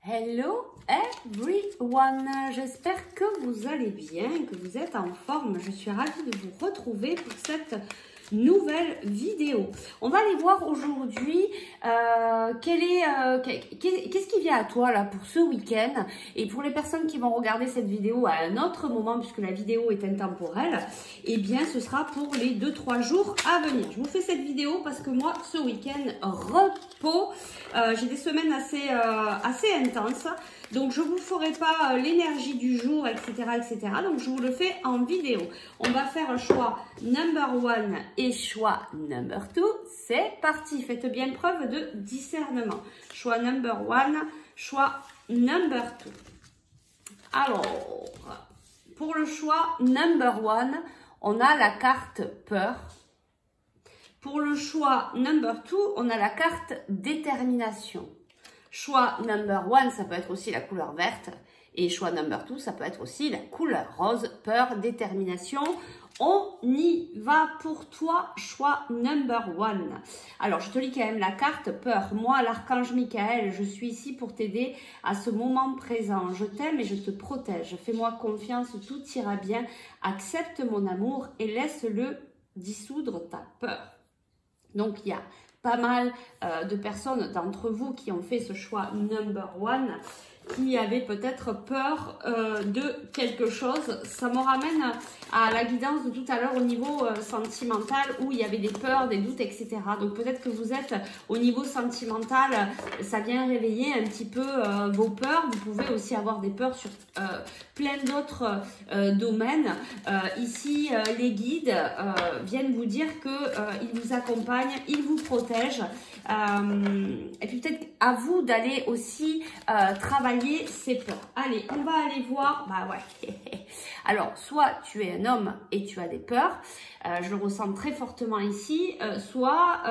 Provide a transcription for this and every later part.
Hello everyone, j'espère que vous allez bien, que vous êtes en forme. Je suis ravie de vous retrouver pour cette nouvelle vidéo. On va aller voir aujourd'hui qu'est-ce qui vient à toi là pour ce week-end. Et pour les personnes qui vont regarder cette vidéo à un autre moment, puisque la vidéo est intemporelle, eh bien ce sera pour les 2-3 jours à venir. Je vous fais cette vidéo parce que moi ce week-end repos, j'ai des semaines assez intenses. Donc, je ne vous ferai pas l'énergie du jour, etc., etc. Donc, je vous le fais en vidéo. On va faire choix number 1 et choix number 2. C'est parti. Faites bien preuve de discernement. Choix number 1, choix number 2. Alors, pour le choix number 1, on a la carte peur. Pour le choix number 2, on a la carte détermination. Choix number 1, ça peut être aussi la couleur verte. Et choix number 2, ça peut être aussi la couleur rose, peur, détermination. On y va pour toi, choix number 1. Alors, je te lis quand même la carte peur. Moi, l'archange Michael, je suis ici pour t'aider à ce moment présent. Je t'aime et je te protège. Fais-moi confiance, tout ira bien. Accepte mon amour et laisse-le dissoudre ta peur. Donc, il y a pas mal de personnes d'entre vous qui ont fait ce choix number 1, qui avaient peut-être peur de quelque chose. Ça me ramène à la guidance de tout à l'heure au niveau sentimental, où il y avait des peurs, des doutes, etc. Donc peut-être que vous êtes au niveau sentimental, ça vient réveiller un petit peu vos peurs. Vous pouvez aussi avoir des peurs sur plein d'autres domaines. Ici, les guides viennent vous dire qu'ils vous accompagnent, ils vous protègent. Et puis peut-être à vous d'aller aussi travailler ces peurs. Allez, on va aller voir. Bah ouais. Alors, soit tu es un homme et tu as des peurs, je le ressens très fortement ici, soit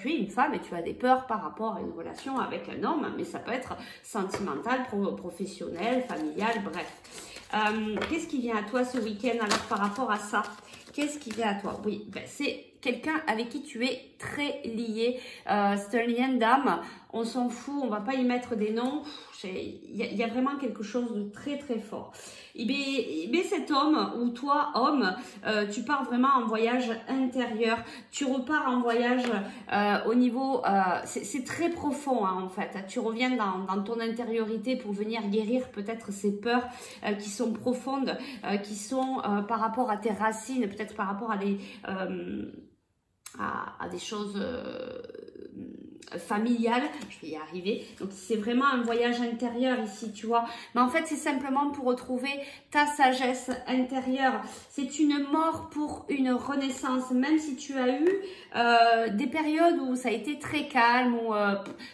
tu es une femme et tu as des peurs par rapport à une relation avec un homme, mais ça peut être sentimental, professionnel, familial, bref. Qu'est-ce qui vient à toi ce week-end alors par rapport à ça? Qu'est-ce qui vient à toi? Oui, ben, c'est quelqu'un avec qui tu es très lié. C'est un lien d'âme. On s'en fout, on va pas y mettre des noms. Il y a vraiment quelque chose de très très fort. Et bien cet homme, ou toi homme, tu pars vraiment en voyage intérieur. Tu repars en voyage au niveau... c'est très profond hein, en fait. Tu reviens dans ton intériorité pour venir guérir peut-être ces peurs qui sont profondes, qui sont par rapport à tes racines, peut-être par rapport à des choses familiales, je vais y arriver. Donc c'est vraiment un voyage intérieur ici, tu vois. Mais en fait c'est simplement pour retrouver ta sagesse intérieure. C'est une mort pour une renaissance. Même si tu as eu des périodes où ça a été très calme, où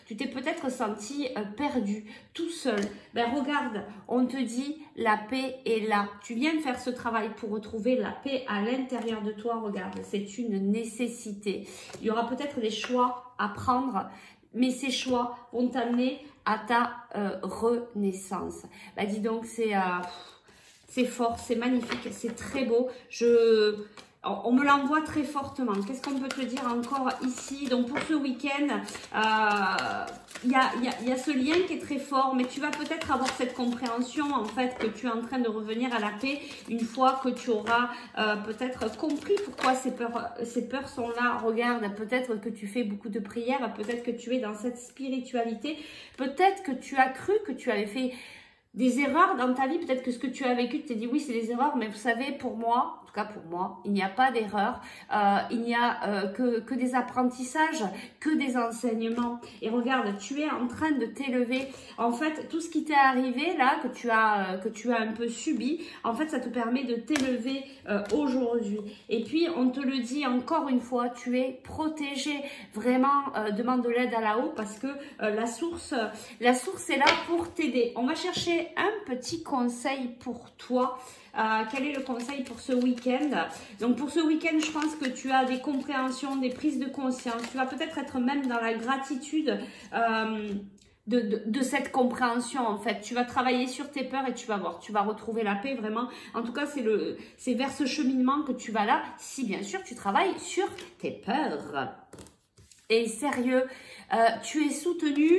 tu t'es peut-être senti perdu, tout seul. Ben regarde, on te dit la paix est là. Tu viens de faire ce travail pour retrouver la paix à l'intérieur de toi. Regarde, c'est une nécessité. Il y aura peut-être des choix à prendre, mais ces choix vont t'amener à ta renaissance. Bah dis donc, c'est fort, c'est magnifique, c'est très beau. On me l'envoie très fortement. Qu'est-ce qu'on peut te dire encore ici? Donc pour ce week-end, il y a ce lien qui est très fort, mais tu vas peut-être avoir cette compréhension en fait que tu es en train de revenir à la paix une fois que tu auras peut-être compris pourquoi ces peurs sont là. Regarde, peut-être que tu fais beaucoup de prières, peut-être que tu es dans cette spiritualité, peut-être que tu as cru que tu avais fait des erreurs dans ta vie, peut-être que ce que tu as vécu, tu t'es dit oui c'est des erreurs, mais vous savez pour moi, en tout cas pour moi, il n'y a pas d'erreur, il n'y a que des apprentissages, que des enseignements. Et regarde, tu es en train de t'élever. En fait, tout ce qui t'est arrivé là, que tu as un peu subi, en fait ça te permet de t'élever aujourd'hui. Et puis on te le dit encore une fois, tu es protégé. Vraiment, demande de l'aide à là-haut parce que la source est là pour t'aider. On va chercher un petit conseil pour toi. Quel est le conseil pour ce week-end? Donc pour ce week-end, je pense que tu as des compréhensions, des prises de conscience. Tu vas peut-être être même dans la gratitude de cette compréhension en fait. Tu vas travailler sur tes peurs et tu vas voir, tu vas retrouver la paix vraiment. En tout cas, c'est vers ce cheminement que tu vas là, si bien sûr tu travailles sur tes peurs. Et sérieux, tu es soutenu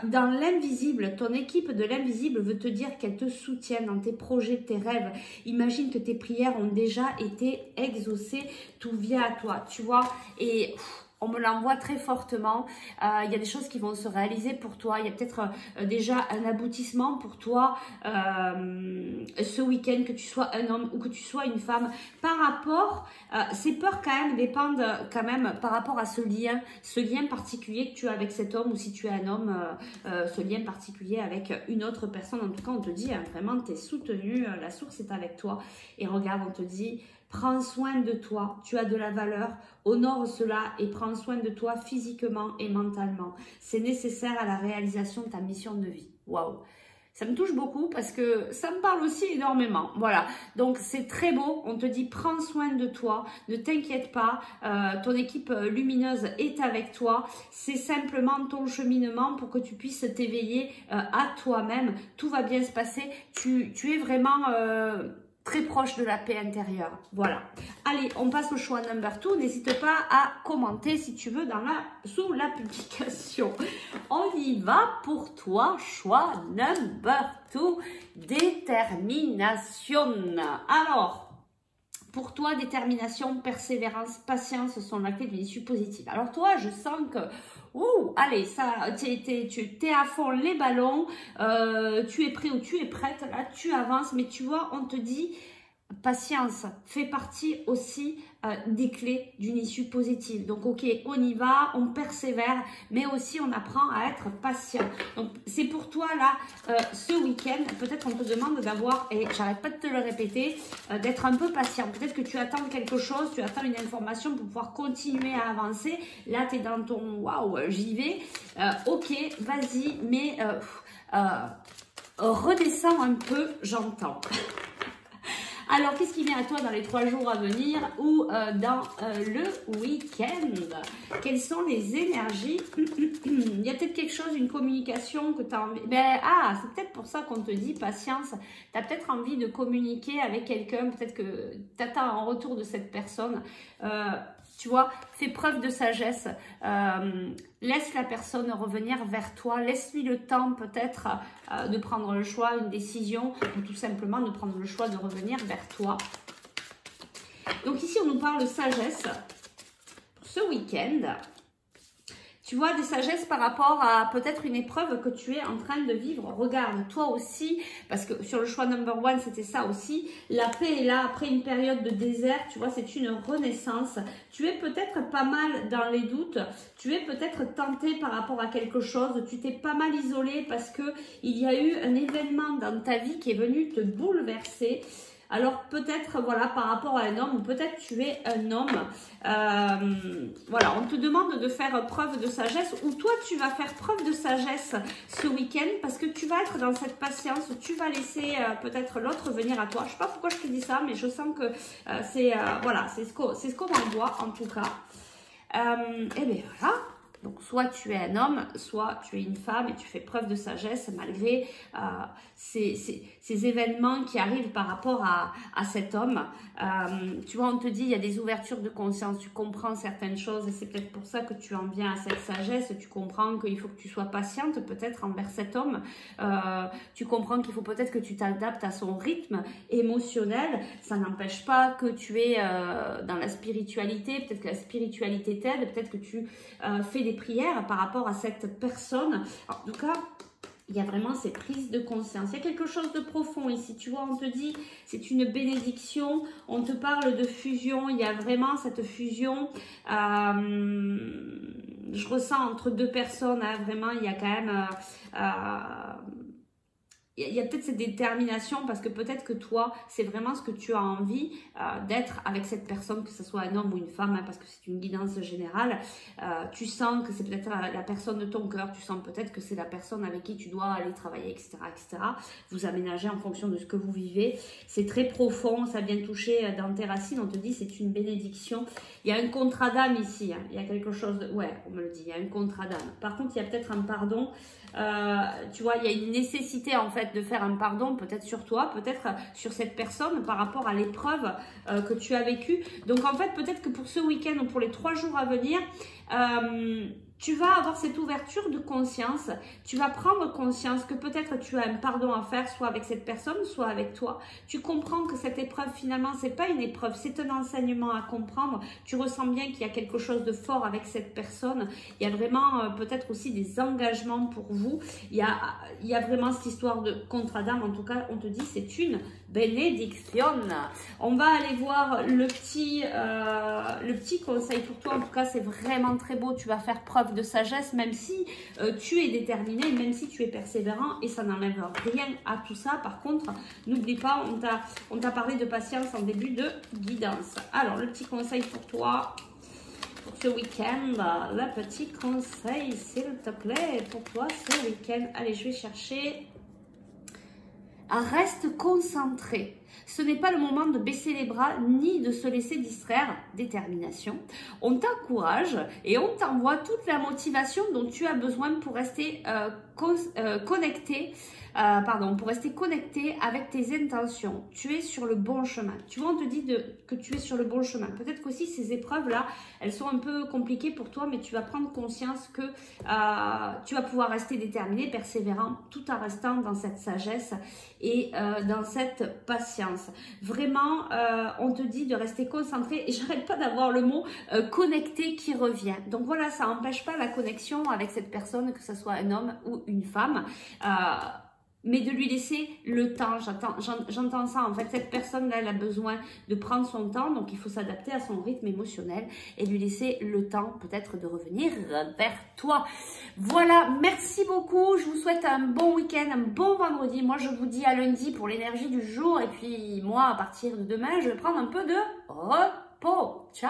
dans l'invisible. Ton équipe de l'invisible veut te dire qu'elle te soutient dans tes projets, tes rêves. Imagine que tes prières ont déjà été exaucées. Tout vient à toi, tu vois. Et on me l'envoie très fortement. Il y a des choses qui vont se réaliser pour toi. Il y a peut-être déjà un aboutissement pour toi ce week-end, que tu sois un homme ou que tu sois une femme. Par rapport, ces peurs quand même dépendent quand même par rapport à ce lien particulier que tu as avec cet homme, ou si tu es un homme, ce lien particulier avec une autre personne. En tout cas, on te dit vraiment, tu es soutenu, la source est avec toi. Et regarde, on te dit... Prends soin de toi, tu as de la valeur, honore cela et prends soin de toi physiquement et mentalement. C'est nécessaire à la réalisation de ta mission de vie. Waouh! Ça me touche beaucoup parce que ça me parle aussi énormément. Voilà, donc c'est très beau. On te dit prends soin de toi, ne t'inquiète pas, ton équipe lumineuse est avec toi. C'est simplement ton cheminement pour que tu puisses t'éveiller à toi-même. Tout va bien se passer. Tu es vraiment... très proche de la paix intérieure. Voilà. Allez, on passe au choix number 2. N'hésite pas à commenter si tu veux sous la publication. On y va pour toi. Choix number 2. Détermination. Alors, pour toi, détermination, persévérance, patience sont la clé d'une issue positive. Alors toi, je sens que... Ouh, allez, tu es à fond les ballons, tu es prêt ou tu es prête, là tu avances, mais tu vois, on te dit, patience fait partie aussi des clés d'une issue positive. Donc ok, on y va, on persévère, mais aussi on apprend à être patient. Donc c'est pour toi là, ce week-end, peut-être on te demande d'avoir, et j'arrête pas de te le répéter, d'être un peu patient. Peut-être que tu attends quelque chose, tu attends une information pour pouvoir continuer à avancer. Là tu es dans ton waouh, j'y vais. Ok, vas-y, mais redescends un peu, j'entends. Alors, qu'est-ce qui vient à toi dans les 3 jours à venir ou dans le week-end? Quelles sont les énergies? Il y a peut-être quelque chose, une communication que tu as envie... c'est peut-être pour ça qu'on te dit patience. Tu as peut-être envie de communiquer avec quelqu'un. Peut-être que tu attends un retour de cette personne. Tu vois, fais preuve de sagesse. Laisse la personne revenir vers toi. Laisse-lui le temps peut-être de prendre le choix, une décision, ou tout simplement de prendre le choix de revenir vers toi. Donc ici, on nous parle de sagesse pour ce week-end. Tu vois, des sagesses par rapport à peut-être une épreuve que tu es en train de vivre. Regarde, toi aussi, parce que sur le choix number 1, c'était ça aussi. La paix est là après une période de désert. Tu vois, c'est une renaissance. Tu es peut-être pas mal dans les doutes. Tu es peut-être tenté par rapport à quelque chose. Tu t'es pas mal isolé parce que il y a eu un événement dans ta vie qui est venu te bouleverser. Alors peut-être, voilà, par rapport à un homme, ou peut-être tu es un homme, voilà, on te demande de faire preuve de sagesse, ou toi tu vas faire preuve de sagesse ce week-end, parce que tu vas être dans cette patience, tu vas laisser peut-être l'autre venir à toi. Je ne sais pas pourquoi je te dis ça, mais je sens que voilà, c'est ce qu'on m'envoie en tout cas. Et bien voilà. Donc, soit tu es un homme, soit tu es une femme et tu fais preuve de sagesse malgré ces événements qui arrivent par rapport à cet homme. Tu vois, on te dit, il y a des ouvertures de conscience, tu comprends certaines choses et c'est peut-être pour ça que tu en viens à cette sagesse. Tu comprends qu'il faut que tu sois patiente peut-être envers cet homme. Tu comprends qu'il faut peut-être que tu t'adaptes à son rythme émotionnel. Ça n'empêche pas que tu es dans la spiritualité. Peut-être que la spiritualité t'aide, peut-être que tu fais des prières par rapport à cette personne. En tout cas, il y a vraiment cette prise de conscience. Il y a quelque chose de profond ici. Tu vois, on te dit, c'est une bénédiction. On te parle de fusion. Il y a vraiment cette fusion. Je ressens entre deux personnes. Hein, vraiment, il y a quand même... il y a peut-être cette détermination parce que peut-être que toi, c'est vraiment ce que tu as envie d'être avec cette personne, que ce soit un homme ou une femme, hein, parce que c'est une guidance générale. Tu sens que c'est peut-être la personne de ton cœur, tu sens peut-être que c'est la personne avec qui tu dois aller travailler, etc., etc. Vous aménagez en fonction de ce que vous vivez. C'est très profond, ça vient toucher dans tes racines. On te dit c'est une bénédiction. Il y a un contrat d'âme ici. Hein. Il y a quelque chose de... Ouais, on me le dit, il y a un contrat d'âme. Par contre, il y a peut-être un pardon. Tu vois, il y a une nécessité en fait de faire un pardon, peut-être sur toi, peut-être sur cette personne par rapport à l'épreuve que tu as vécue. Donc en fait, peut-être que pour ce week-end ou pour les 3 jours à venir, tu vas avoir cette ouverture de conscience, tu vas prendre conscience que peut-être tu as un pardon à faire, soit avec cette personne, soit avec toi. Tu comprends que cette épreuve, finalement, c'est pas une épreuve, c'est un enseignement à comprendre. Tu ressens bien qu'il y a quelque chose de fort avec cette personne. Il y a vraiment peut-être aussi des engagements pour vous. Il y a vraiment cette histoire de contrat d'âme. En tout cas, on te dit c'est une bénédiction. On va aller voir le petit conseil pour toi. En tout cas, c'est vraiment très beau. Tu vas faire preuve de sagesse, même si tu es déterminé, même si tu es persévérant, et ça n'enlève rien à tout ça. Par contre, n'oublie pas, on t'a parlé de patience en début de guidance. Alors, le petit conseil pour toi, pour ce week-end, le petit conseil, s'il te plaît, pour toi ce week-end. Allez, je vais chercher. Reste concentré. Ce n'est pas le moment de baisser les bras ni de se laisser distraire. Détermination. On t'encourage et on t'envoie toute la motivation dont tu as besoin pour rester connecté. Pour rester connecté avec tes intentions. Tu es sur le bon chemin. Tu vois, on te dit que tu es sur le bon chemin. Peut-être qu'aussi ces épreuves-là, elles sont un peu compliquées pour toi, mais tu vas prendre conscience que tu vas pouvoir rester déterminé, persévérant, tout en restant dans cette sagesse et dans cette patience. Vraiment, on te dit de rester concentré, et j'arrête pas d'avoir le mot connecté qui revient. Donc voilà, ça n'empêche pas la connexion avec cette personne, que ce soit un homme ou une femme. Mais de lui laisser le temps, j'entends ça, en fait, cette personne-là, elle a besoin de prendre son temps, donc il faut s'adapter à son rythme émotionnel et lui laisser le temps peut-être de revenir vers toi. Voilà, merci beaucoup, je vous souhaite un bon week-end, un bon vendredi. Moi, je vous dis à lundi pour l'énergie du jour, et puis moi, à partir de demain, je vais prendre un peu de repos. Ciao!